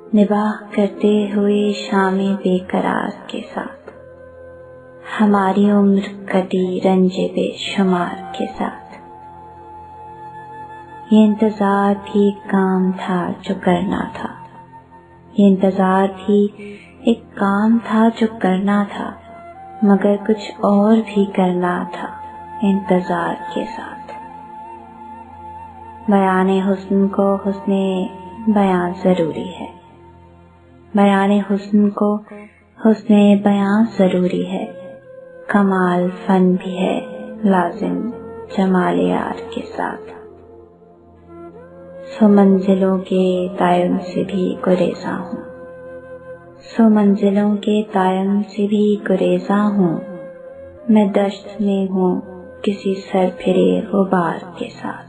निबाह करते हुए शामें बेकरार के साथ, हमारी उम्र कटी रंजे बेशुमार के साथ। ये इंतजार भी एक काम था जो करना था, ये इंतजार भी एक काम था जो करना था, मगर कुछ और भी करना था इंतजार के साथ। बयाने हुस्न को हुस्ने बयां जरूरी है, बयाने हुस्न को हुस्ने बयां जरूरी है, कमाल फन भी है लाजिम जमाल यार के साथ। सो मंजिलों के तायन से भी गुरेज़ा हूँ, सो मंजिलों के तायन से भी गुरेज़ा हूँ, मैं दश्त में हूँ किसी सर फिरे गुबार के साथ।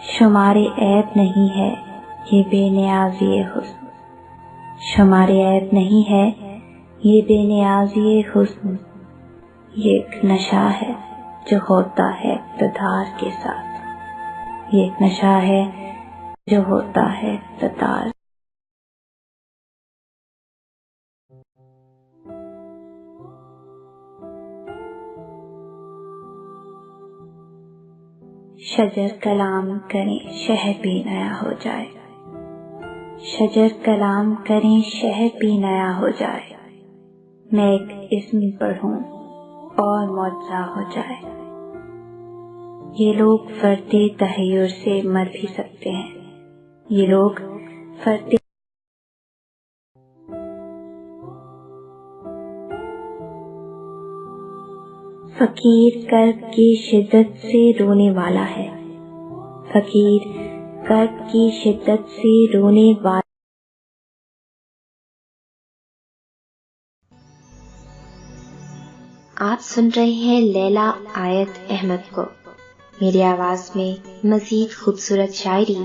शुमारे ऐब नहीं है ये बेनियाज़ी हुस्न, शुमारे ऐब नहीं है ये बेनियाज़ी हुस्न, ये एक नशा है जो होता है इक़्तिदार के साथ, ये एक नशा है जो होता है इक़्तिदार। शजर कलाम करें शहर भी नया हो जाए, शजर कलाम करें शहर भी नया हो जाए, मैं एक इस्म पढ़ूं और मौजा हो जाए। ये लोग फर्दे तहय्युर से मर भी सकते हैं, ये लोग फर्दे फकीर कर्ब की शिद्दत से रोने वाला है, फकीर कर्ब की शिद्दत से रोने वाला। आप सुन रहे हैं लैला आयत अहमद को। मेरी आवाज में मजीद खूबसूरत शायरी